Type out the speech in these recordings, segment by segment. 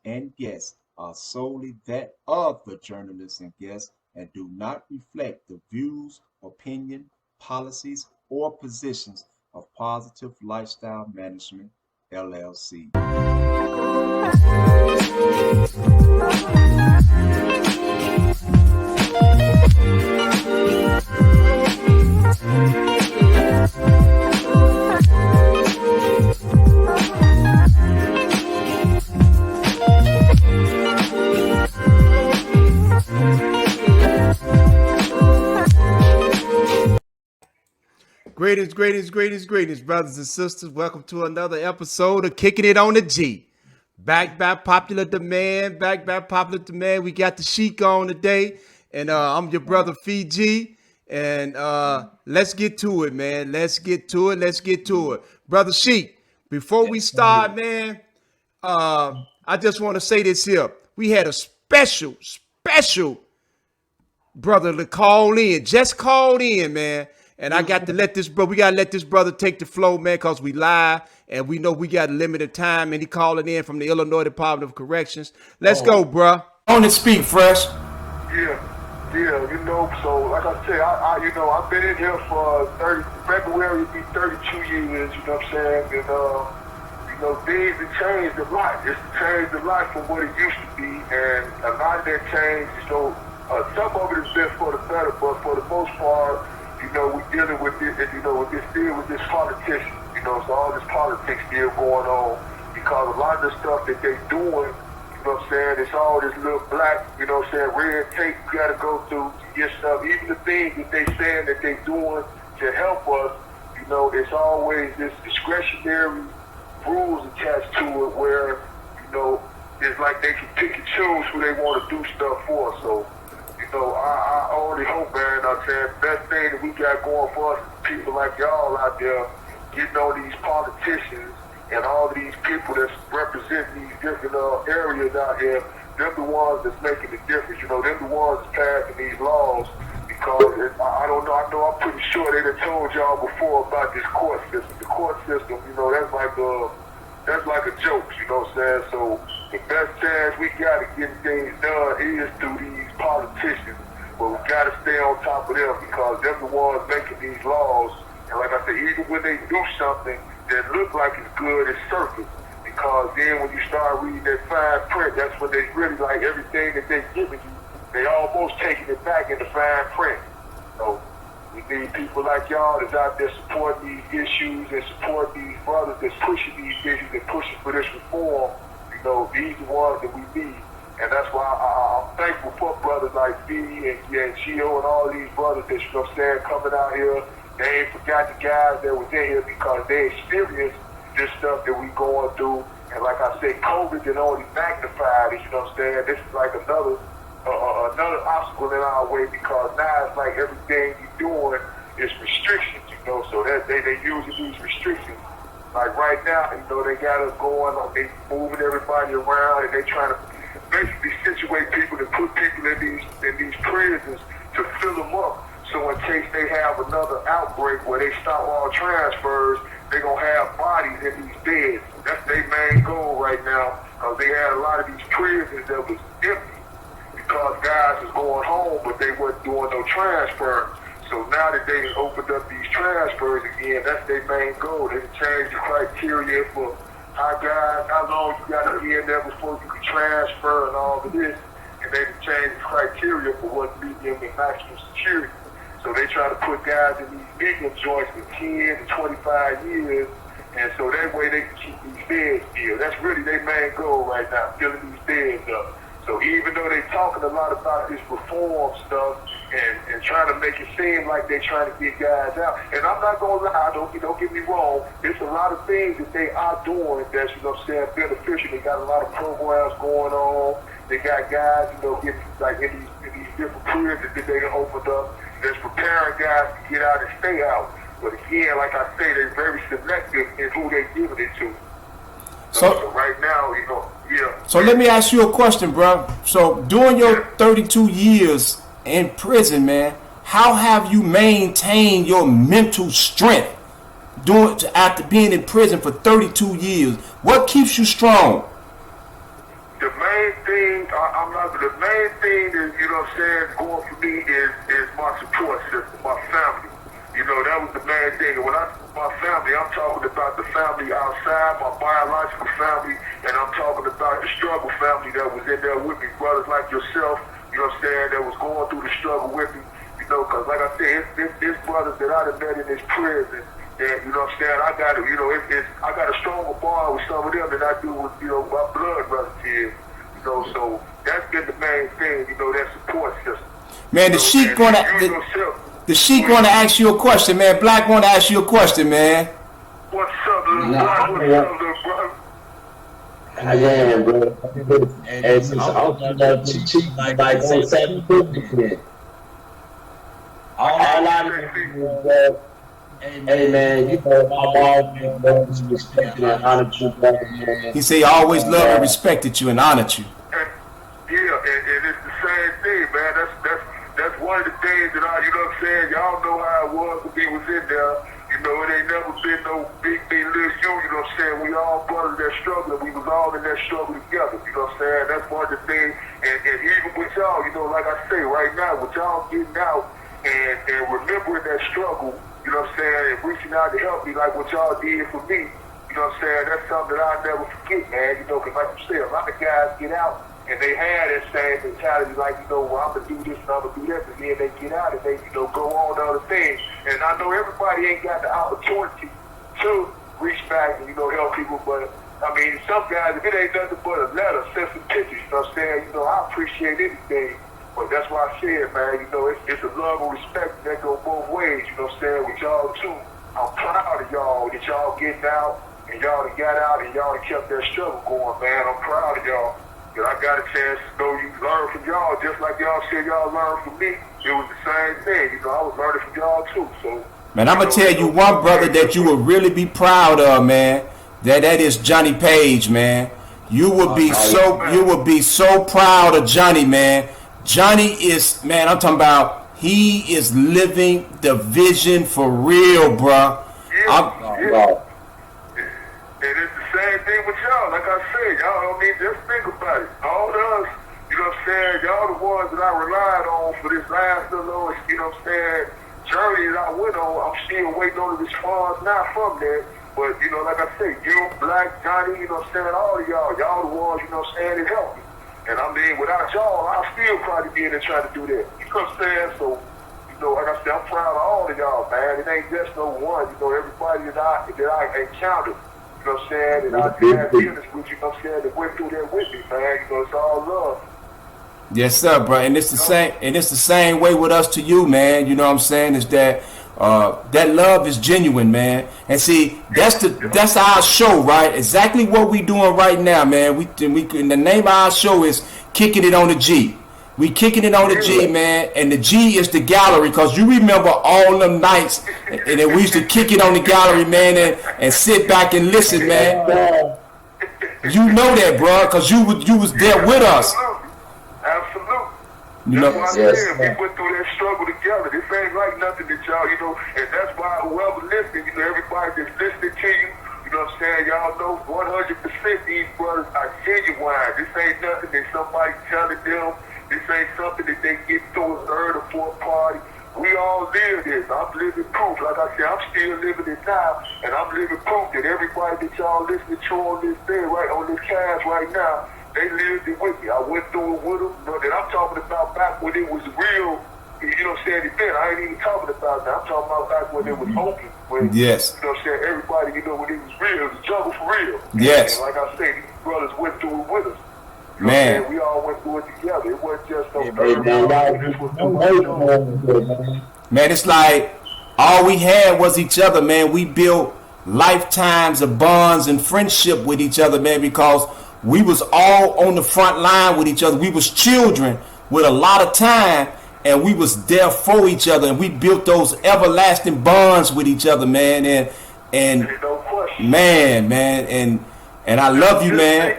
and guests are solely that of the journalists and guests and do not reflect the views, opinion, policies, or positions of Positive Lifestyle Management, LLC. Greetings, brothers and sisters. Welcome to another episode of Kicking It on the G. Back by popular demand. We got the Sheik on today, and I'm your brother Fiji. And let's get to it, man. Let's get to it. Brother Sheik, before we start, man, I just want to say this here. We had a special brother to call in. Just called in, man. And I got to let this bro. We gotta let this brother take the flow, man, cause we live and we know we got a limited time. And he calling in from the Illinois Department of Corrections. Let's go, bro. On and speak fresh. So like I said, I've been in here for February will be 32 years, you know what I'm saying? And, things have changed a lot. It's changed a lot from what it used to be, and a lot of that change, some of it has been for the better, but for the most part, we're dealing with this, with this politician, so all this politics still going on, because a lot of the stuff that they doing, it's all this little black, red tape you gotta go through to get stuff. Even the things that they saying that they doing to help us, it's always this discretionary rules attached to it where, it's like they can pick and choose who they want to do stuff for. So, I only hope, man, I'm saying, best thing that we got going for us is people like y'all out there getting on these politicians and all these people that's representing these different areas out here. They're the ones that's making the difference. They're the ones that's passing these laws, because I don't know, I'm pretty sure they done told y'all before about this court system. The court system, that's like a joke, what I'm saying? So the best chance we got to get things done is through these politicians. But we got to stay on top of them, because they're the ones making these laws. And like I said, even when they do something that look like it's good, it's surface. Because then when you start reading that fine print, that's when they really like everything that they're giving you, they almost taking it back in the fine print. So we need people like y'all that's out there supporting these issues and supporting these brothers that's pushing these issues and pushing for this reform. These are the ones that we need. And that's why I'm thankful for brothers like B and Gio and all these brothers that, coming out here. They ain't forgot the guys that was in here, because they experienced this stuff that we going through. And like I said, COVID did only magnify it, This is like another obstacle in our way, because now it's like everything you're doing is restrictions, so that they using these restrictions. Like right now, they got us going, like they moving everybody around, and they trying to basically situate people and put people in these prisons to fill them up. So in case they have another outbreak where they stop all transfers, they're going to have bodies in these beds. That's their main goal right now, because they had a lot of these prisons that was empty, because guys was going home, but they wasn't doing no transfer. So now that they opened up these transfers again, that's their main goal. They changed the criteria for how long you got to be in there before you can transfer and all of this. And they changed the criteria for what medium and maximum security. So they try to put guys in these medium joints for 10 to 25 years, and so that way they can keep these beds filled. That's really their main goal right now, filling these beds up. So even though they're talking a lot about this reform stuff and trying to make it seem like they're trying to get guys out, and I'm not going to lie, don't get me wrong, there's a lot of things that they are doing that's, beneficial. They got a lot of programs going on. They got guys, getting like in these different prisons that they opened up, that's preparing guys to get out and stay out. But again, like I say, they're very selective in who they're giving it to. So right now, yeah. So let me ask you a question, bro. So during your 32 years in prison, man, how have you maintained your mental strength after being in prison for 32 years? What keeps you strong? the main thing, the main thing is, you know what I'm saying, going for me is my support system, my family. You know, that was the main thing. And when I say my family, I'm talking about the family outside, my biological family, and I'm talking about the struggle family that was in there with me, brothers like yourself, you know what I'm saying, that was going through the struggle with me. You know, because like I said, it's brothers that I done met in this prison. And, you know what I'm saying, I got a stronger bond with some of them than I do with, you know, my blood relatives. You know, so that's been the main thing, you know, that support system. Man, the Sheik gonna ask you a question, man. Black wanna ask you a question, man. What's up, little brother? What's up, little brother? Yeah, bro. And since also cheap like 750. All I know, hey man, you know, I've always respected and honored you, man. He said he always loved and respected you and honored you. And it's the same thing, man. That's one of the things that you know what I'm saying, y'all know how it was when we was in there. You know, it ain't never been no big little you know what I'm saying? We all brothers that struggle, we was all in that struggle together, you know what I'm saying? That's one of the things, and even with y'all, you know, like I say, right now, with y'all getting out and remembering that struggle, you know what I'm saying, and reaching out to help me like what y'all did for me, you know what I'm saying, that's something that I'll never forget, man, you know, because like you said, a lot of guys get out and they had that same mentality like, you know, well, I'm going to do this and I'm going to do that, and then they get out and they, you know, go on to other things. And I know everybody ain't got the opportunity to reach back and, you know, help people, but, I mean, some guys, if it ain't nothing but a letter, send some pictures, you know what I'm saying, you know, I appreciate anything. But that's why I said, man, you know, it's a love and respect that go both ways, you know what I'm saying, with y'all too. I'm proud of y'all that y'all getting out and y'all that got out and y'all that kept that struggle going, man. I'm proud of y'all. That I got a chance to know you learn from y'all just like y'all said y'all learned from me. It was the same thing, you know, I was learning from y'all too. So, man, I'm gonna tell you one brother that you would really be proud of, man. That is Johnny Page, man. You would be so proud of Johnny, man. Johnny is, man, I'm talking about, he is living the vision for real, bruh. Yeah. And it's the same thing with y'all. Like I said, y'all, I mean, just think about it. All of us, you know what I'm saying, y'all the ones that I relied on for this last little, you know what I'm saying, journey that I went on. I'm still waiting on the response now from that. But, you know, like I said, you, Black, Johnny, you know what I'm saying, all of y'all the ones, you know what I'm saying, that helped me. And I mean, without y'all, I'll still probably be in there trying to do that. You know what I'm saying? So, you know, like I said, I'm proud of all of y'all, man. It ain't just no one. You know, everybody that I encountered, you know what I'm saying, and I had dealings with, you know what I'm saying, that went through that with me, man. You know, it's all love. Yes, sir, bro. And it's the same. And it's the same way with us to you, man. You know what I'm saying? Is that that love is genuine, man. And see, that's our show, right? Exactly what we doing right now, man. We the name of our show is Kicking It on the G. We kicking it on the G, man, and the G is the gallery, because you remember all them nights, and then we used to kick it on the gallery, man, and sit back and listen, man. You know that, bro, because you was there with us. Absolutely. You That's know, why I said we went through that struggle together. This ain't like nothing that y'all, you know, and that's why whoever listening, you know, everybody that's listening to you, you know what I'm saying, y'all know 100% these brothers are genuine. This ain't nothing that somebody telling them. This ain't something that they get through a third or fourth party. We all live this. I'm living proof. Like I said, I'm still living it now, and I'm living proof that everybody that y'all listening to on this day, right, on this cast right now, they lived it with me. I went through it with them. But then I'm talking about back when it was real, you know what I'm saying, then I ain't even talking about that. I'm talking about back when it was open. When, yes. You know what I'm saying, everybody, you know, when it was real, it was jungle for real. Yes. And like I said, these brothers went through it with us. You know man, we all went through it together. It wasn't just no man, it's like all we had was each other, man. We built lifetimes of bonds and friendship with each other, man, because we was all on the front line with each other. We was children with a lot of time, and we was there for each other, and we built those everlasting bonds with each other, man. And man, and I love you, man.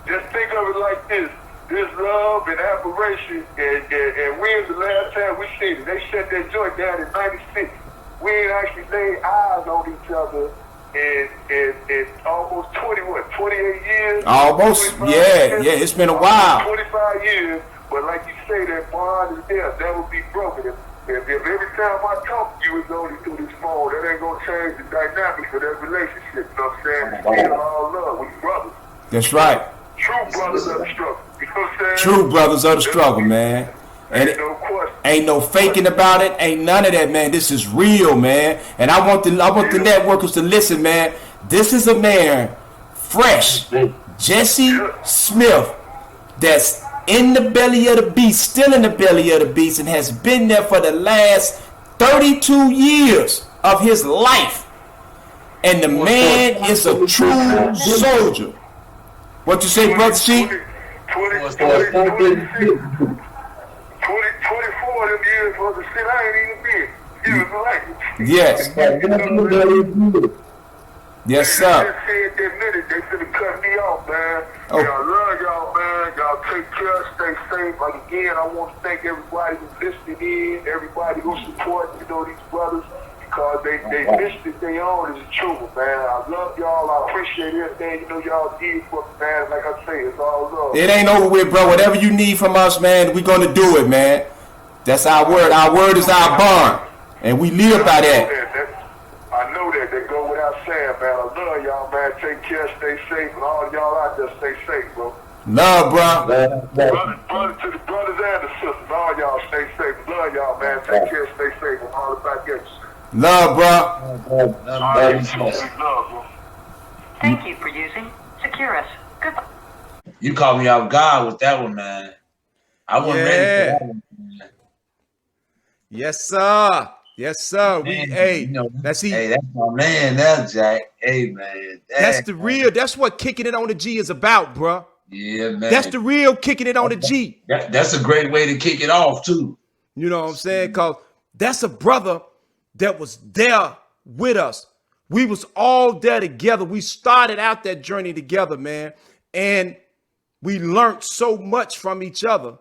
Just think of it like this. This love and admiration, and when's the last time we seen it? They shut that joint down in '96. We ain't actually laid eyes on each other in almost 28 years. Almost, yeah, it's been a while. 25 years, but like you say, that bond is there. That would be broken. If every time I talk to you, it's only through this phone, that ain't gonna change the dynamics of that relationship. You know what I'm saying? It's still all love. We brothers. That's right. True brothers of the struggle. You know what I'm saying? True brothers of the struggle, man. And Ain't no question. ain't no faking about it. Ain't none of that, man. This is real, man. And I want the networkers to listen, man. This is a man, fresh, Jesse Smith, that's in the belly of the beast, still in the belly of the beast, and has been there for the last 32 years of his life. And the man is a true soldier. What you say, Brother C? 24 of them years was the shit I ain't even been. You was like it. Yes. Yes, They sir. just said that minute, they finna cut me off, man. Oh. Y'all love y'all, man. Y'all take care, stay safe. Like, again, I want to thank everybody who's listening in, everybody who supports, these brothers, because they missed it, they own is the truth, man. I love y'all. I appreciate everything, y'all did for me, man. Like I say, it's all love. It ain't over with, bro. Whatever you need from us, man, we're going to do it, man. That's our word. Our word is our bond. And we live by that. I know that. They go without saying, man. I love y'all, man. Take care, stay safe. And all y'all out there, stay safe, bro. Love, bro. Brother to the brothers and the sisters. All y'all stay safe. Love y'all, man. Take care, stay safe. I'm all about that. Love, bro. Love, bro. Thank you for using Securus. Goodbye. You caught me off guard with that one, man. I wasn't ready for that one, man. Yes, sir. Yes, sir. Man, that's my man now, Jack. Hey, man. That's the real. That's what kicking it on the G is about, bro. Yeah, man. That's the real kicking it on the G. That's a great way to kick it off, too. You know what I'm saying? Because that's a brother that was there with us. We was all there together. We started out that journey together, man. And we learned so much from each other.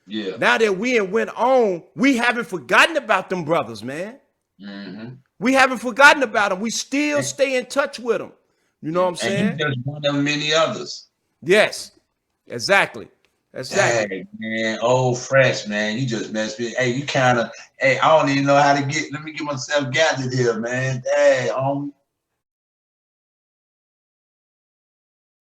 Yeah. Now that we went on, we haven't forgotten about them brothers, man. Mm-hmm. We haven't forgotten about them. We still stay in touch with them. You know what I'm saying? And you just one of many others. Yes, exactly. Dang, man, old fresh, man. You just messed me. Hey, you kind of. Hey, I don't even know how to get. Let me get myself gathered here, man. Dang, homie.